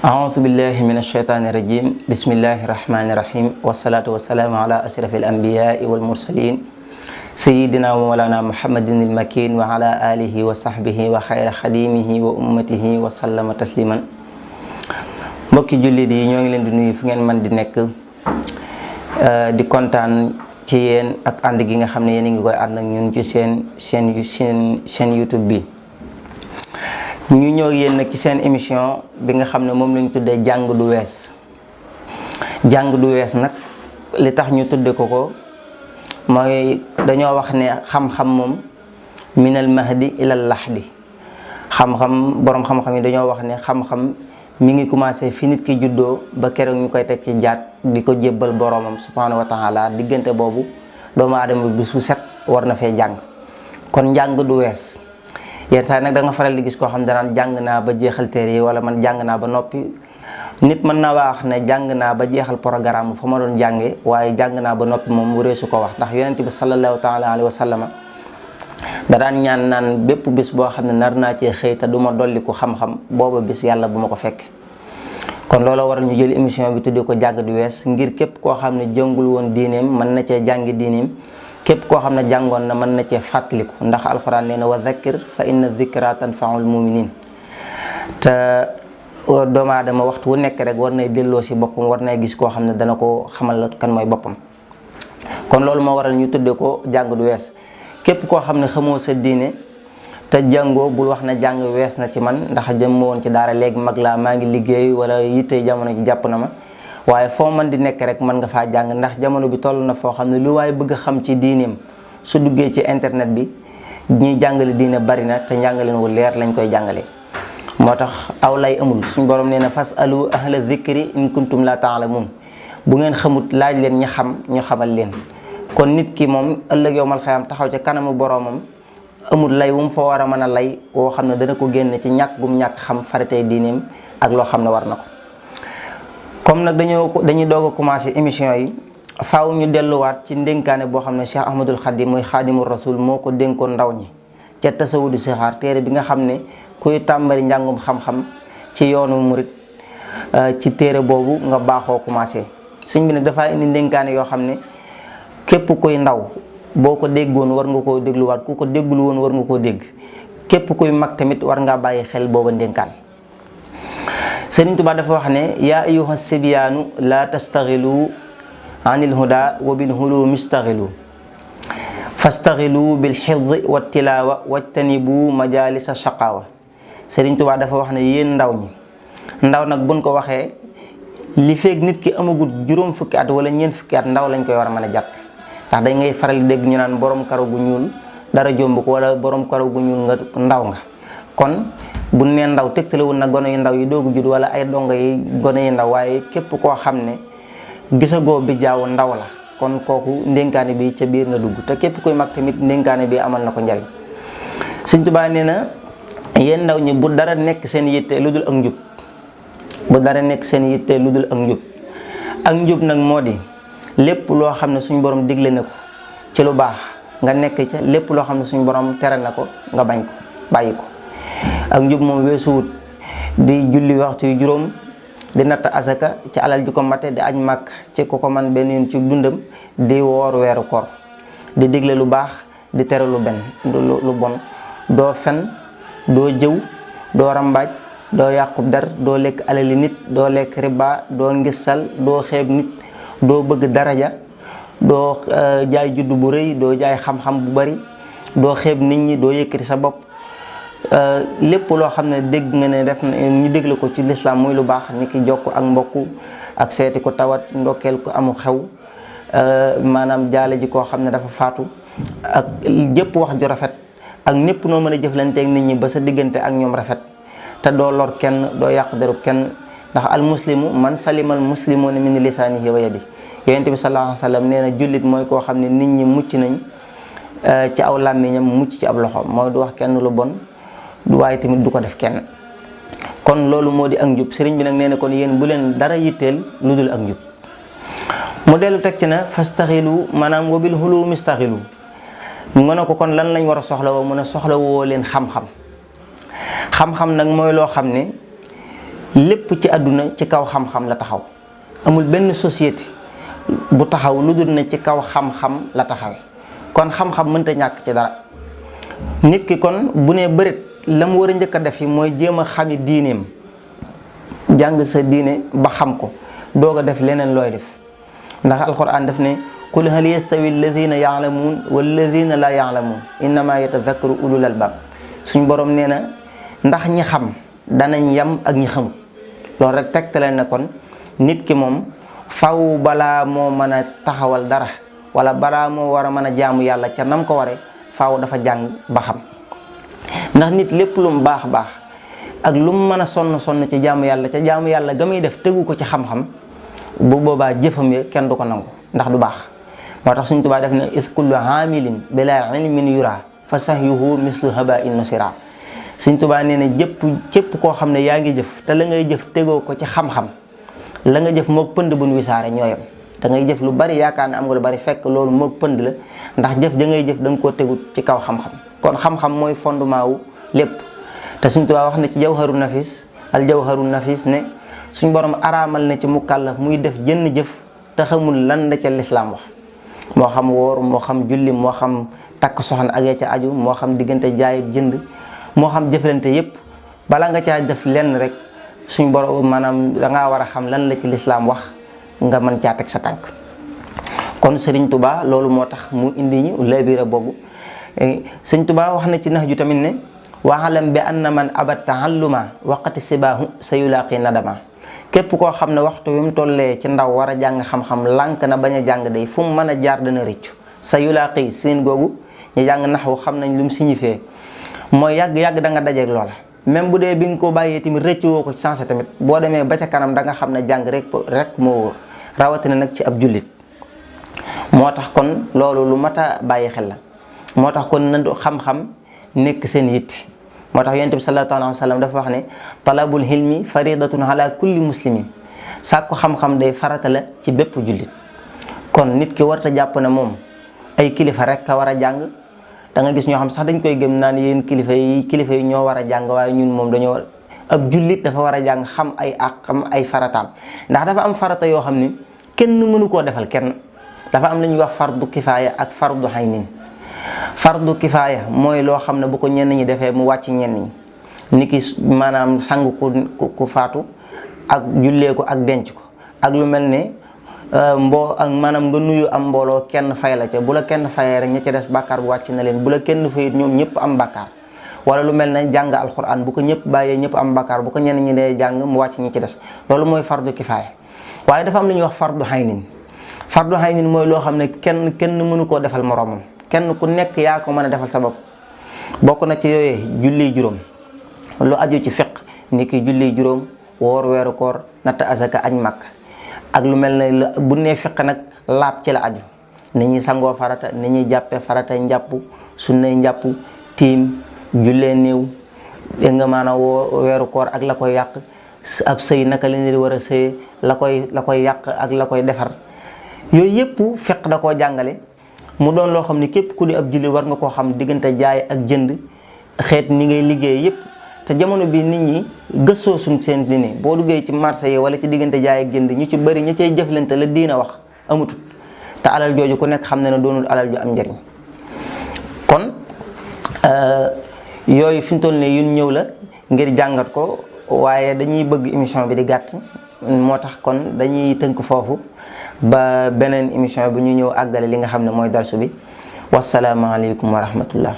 أعوذ بالله من الشيطان الرجيم بسم الله الرحمن الرحيم والصلاة والسلام على أشرف الأنبياء والمرسلين سيدنا ومولانا محمد المكين وعلى آله وصحبه وخير خديمه وأمته وسلم تسليما. mbokki jullit yi ñoo ngi leen di nuyu fu ngeen mën di nekk di kontaan ci yéen ak ànd gi nga xam ne yéen a ngi koy ànd ak ñun ci seen YouTube bi. ñu ñëw yéen nag ci seen émission bi nga xam ne moom lañ tuddee jàng du wees. jàng du wees nag li tax ñu tudde ko mooy dañoo wax ne xam-xam moom minal mahdi ilal lahdi. xam-xam boroom xam-xam yi dañoo wax ne xam-xam mi ngi commencé fi nit ki juddoo ba keroog ñu koy teg ci jaat di ko jébbal boroomam subhanahu wa taala. diggante boobu doomu aadama bis bu set war na fee jàng, kon njàng du wees. yenn saa nag da nga faral di gis koo xam ne danaan jàng naa ba jeexal téere yi wala man jàng naa ba noppi. nit mën na wax ne jàng naa ba jeexal programme fa ma doon jànge waaye jàng naa ba noppi moom wuree su ko wax, ndax yonent bi sallallahu taala alayhi wa sallam da daan ñaan naan bépp bis boo xam ne nar naa cee xëy te du ma dolliku xam-xam booba bis yàlla bu ma ko fekk. kon loolu waral ñu jël émission bi tuddee ko jàng du wees, ngir képp koo xam ne jàngul woon diineem mën na cee jàngi diineem, képp koo xam ne jàngoon na mën na cee fàttaliku, ndax alxuraan nee na wa dhakkir fa inna dhikra tanfaul muminin. te doomu aadama waxtu wu nekk rek war nay delloo si boppam, war nay gis koo xam ne dana ko xamal kan mooy boppam. kon loolu moo waral ñu tuddee ko jàng du wees. képp koo xam ne xamoo sa diine te jàngoo bul wax na jàng wees na ci man, ndax jëm ma woon ci daara léegi mag laa maa ngi liggéey wala yitte jamono ji jàpp na ma. waaye foo mën di nekk rek mën nga faa jàng, ndax jamono bi toll na foo xam ne lu waaye bëgg a xam ci diineem su duggee ci internet bi ñuy jàngale diine bari na te njàngaleen wu leer lañ koy jàngale. moo tax aw lay amul, suñ borom nee na fasalu ahla dhikri in kuntum la taalamun. bu ngeen xamut laaj leen ñi xam ñu xamal leen. kon nit ki moom ëllëg yowmal xiyaam taxaw ca kanamu boromam amul lay wu mu fa war a mën a lay woo xam ne dana ko génn ci ñàkk gum ñàkk xam faratee diineem ak loo xam ne war na ko. comme nag dañuy doog a commencé émission yi, faaw ñu delluwaat ci ndénkaane boo xam ne Cheikh Ahmadul Khadim mooy xaadimu rasul moo ko dénkoon ndaw ñi ca tasawudu sixaar, téere bi nga xam ne kuy tàmbali njàngum xam-xam ci yoonu murit ci téere boobu nga baaxoo commencé. sëñ bi nag dafa indi ndénkaane yoo xam ne képp kuy ndaw boo ko déggoon war nga koo dégluwaat, ku ko déggul woon war nga koo dégg. képp kuy mag tamit war ngaa bàyyi xel booba ndénkaan. Sëriñ Tuubaa dafa wax ne yaa ayyuha sibyaanu la tastaxilu anil huda wa bil hulumi staxilu fastaxilu bil xifdi wa tilaawa wajtanibu majalisa shaqaawa. Sëriñ Tuubaa dafa wax ne yéen ndaw ñi, ndaw nag buñ ko waxee li feeg nit ki amagul juróom fukki at wala ñeent fukki at ndaw lañ koy war a mën a jàpp. ndax dañ ngay faral di dégg ñu naan borom karaw gu ñuul dara jomb ko wala borom karaw gu ñuul nga ndaw nga. kon bu nee ndaw tegtalewul na gone yu ndaw yi doogu judd wala ay dongo yi gone yu ndaw, waaye képp koo xam ne gisagoo bi jaaw ndaw la. kon kooku ndénkaane bi ca biir nga dugg, te képp kuy mag tamit ndénkaane bi amal na ko njariñ. Sëñ Tuubaa nee na yéen ndaw ñi bu dara nekk seen yitte lu dul ak njub. bu dara nekk seen yitte lu dul ak njub. ak njub nag moo di lépp loo xam ne suñu borom digle na ko ci lu baax nga nekk ca, lépp loo xam ne suñu borom tere na ko nga bañ ko bàyyi ko. ak njub moom weesuwut di julli waxtu yu juróom, di natt asaka ci alal ju ko mate, di aj màkk ci ku ko man benn yoon ci dundam, di woor weeru koor, di digle lu baax di tere lu bon, doo fen, doo jëw, doo rambaaj, doo yàqub der, doo lekk alali nit, doo lekk riba, doo ngisal, doo xeeb nit, doo bëgg daraja, doo jaay juddu bu rëy, doo jaay xam-xam bu bari, doo xeeb nit ñi, doo yëkkati sa bopp. lépp loo xam ne dégg nga ne def na ñu dégle ko ci lislaam muy lu baax, ni ki jokk ak mbokk ak seeti ko tawat, ndokkeel ko amu xew, maanaam jaale ji koo xam ne dafa faatu, ak jëpp wax ju rafet, ak népp noo mën a jëflanteeg nit ñi ba sa diggante ak ñoom rafet, te doo lor kenn, doo yàq derub kenn. ndax al muslimu man salimal muslimuuna min lisaanihi wa yadihi. yonent bi sallallahu alayhi wa sallam nee na jullit mooy koo xam ne nit ñi mucc nañ ci aw làmmiñam, mucc ci ab loxoom, mooy du wax kenn lu bon, waaye tamit du ko def kenn. kon loolu moo di ak njub. sëriñ bi nag nee na kon yéen bu leen dara yitteel lu dul ak njub. mu dellu teg ci na fastaxilu maanaam wabil hulumi staxilu. mu ne ko kon lan lañ war a soxla woo, mu ne soxla woo leen xam-xam. xam-xam nag mooy loo xam ne lépp ci àdduna ci kaw xam-xam la taxaw. amul benn société bu taxaw lu dul ne ci kaw xam-xam la taxawe kon xam-xam mënta ñàkk ci dara. nit ki kon bu nee bërit la mu war a njëkk a def yi mooy jéem a xami diineem, jàng sa diine ba xam ko doog a def leneen looy def. ndax alquran daf ne qul hal yastawi alladina yaalamuun walladina laa yaalamuun innama yatadakkaru ulul albab. suñ borom nee na ndax ñi xam danañ yam ak ñi xamut. loolu rek tegtale na kon nit ki moom faw balaa moo mën a taxawal dara wala balaa moo war a mën a jaamu yàlla ca nam ko waree faaw dafa jàng ba xam. ndax nit lépp lu mu baax baax ak lu mu mën a sonn ci jaamu yàlla ca jaamu yàlla ga muy def tegu ko ci xam-xam bu boobaa jëfam ya kenn du ko nangu ndax du baax. moo tax Sëñ Tuubaa def ne is kullu aamilin bila ilmin yura fa sahyuhu mislu habain nusira. Sëñ Tuubaa nee na képp koo xam ne yaa ngi jëf te la ngay jëf tegoo ko ci xam-xam la nga jëf moog pënd buñ wisaare ñooyam. da ngay jëf lu bari yaakaar ne am nga lu bari fekk loolu moog pënd la ndax jëf da ngay jëf da nga koo tegut ci kaw xam-xam. kon xam-xam mooy fondement wu lépp. te Sëñ Tuubaa wax na ci jawharu nafis al jawharu nafis ne suñ borom araamal na ci mukallaf muy def jënn jëf te xamul lan la ca lislaam wax. moo xam woor moo xam julli moo xam takk soxna ak ya ca aju moo xam diggante jaay jënd moo xam jëflante yépp bala nga caa def lenn rek suñ borom maanaam dangaa war a xam lan la ci lislaam wax nga mën caa teg sa tànk. kon Sëriñ Tuubaa loolu moo tax mu indi ñu labira boobu. Sëriñ Tuubaa wax na ci nax ju tamit ne waalam bi anna man abat taalluma waqati sibaahu sa yulaaqi nadama. képp koo xam ne waxtu wi mu tollee ci ndaw war a jàng xam-xam lànk na bañ a jàng day fu mu mën a jaar dana rëccu. sa yulaaqi seen googu ñu jàng naxwu xam nañ lu mu signifié mooy yàgg-yàgg da nga dajeeg loola. même bu dee bi nga ko bàyyee tamit rëccu woo ko ci sensé tamit boo demee ba ca kanam da nga xam ne jàng rek moo wóor rawatina nag ci ab jullit. moo tax kon loolu lu mat a bàyyi xel la. moo tax kon na xam-xam nekk seen yitte. moo tax yonent bi sallallahu alayhi wa sallam dafa wax ne talabul hilmi faridatun ala kulli muslimin. sàkku xam-xam day farata la ci bépp jullit. kon nit ki warta jàpp ne moom ay kilifa rek a war a jàng. da nga gis ñoo xam sax dañ koy gëm naan yéen kilifa yi ñoo war a jàng waaye ñun moom dañoo war ab jullit dafa war a jàng xam ay xam ay farataam. ndax dafa am farata yoo xam ni kenn mënu koo defal kenn. dafa am lu ñuy wax fardu kifaaya ak fardu haynin. fardu kifaaya mooy loo xam ne bu ko ñenn ñi defee mu wàcc ñenn ñi. niki maanaam sang ku faatu ak jullee ko ak denc ko ak lu mel ne ak maanaam nga nuyu am mbooloo kenn fay la ca bu la kenn fayee rek ña ca des bàkkaar bu wàcc na leen bu la kenn fayit ñoom ñëpp am bàkkaar. wala lu mel ne jàng alxuraan bu ko ñëpp bàyyee ñëpp am bàkkaar bu ko ñenn ñi dee jàng mu wàcc ñi ci des loolu mooy fardu kifaaya. waaye dafa am lu ñuy wax fardu haynin. fardu haynin mooy loo xam ne kenn mënu koo defal moroomam kenn ku nekk yaa ko mën a defal sa bopp. bokk na ci yooyee julli juróom lu aju ci fiq ni ki julli juróom woor weeru koor natt asaka añ màkk ak lu mel ne bu nee fiq nag laab ci la aju. ni ñuy sangoo farata ni ñuy jàppee farata njàpp sunnay njàpp tiim jullee néew dégg nga maanaam woor weeru koor ak la koy yàq ab sëy naka la nit war a sëyee la koy yàq ak la koy defar. yooyu yëpp fiq da koo jàngale mu doon loo xam ne képp ku di ab julli war nga koo xam diggante jaay ak jënd xeet ni ngay liggéey yëpp. te jamono bi nit ñi gëstoo suñ seen diine boo duggee ci marché yi wala ci diggante jaay ak jënd ñu ci bëri ña cay jëflante la diina wax amutut te alal jooju ku nekk xam ne doonul alal ju am njëriñ. kon yooyu fi mu toll nii yun ñëw la ngir jàngat ko waaye dañuy bëgg émission bi di gàtt moo tax kon dañuy tënk foofu ba beneen émission bi ñu ñëw àggale li nga xam ne mooy darsu bi wasalaamaaleykum wa rahmatullah.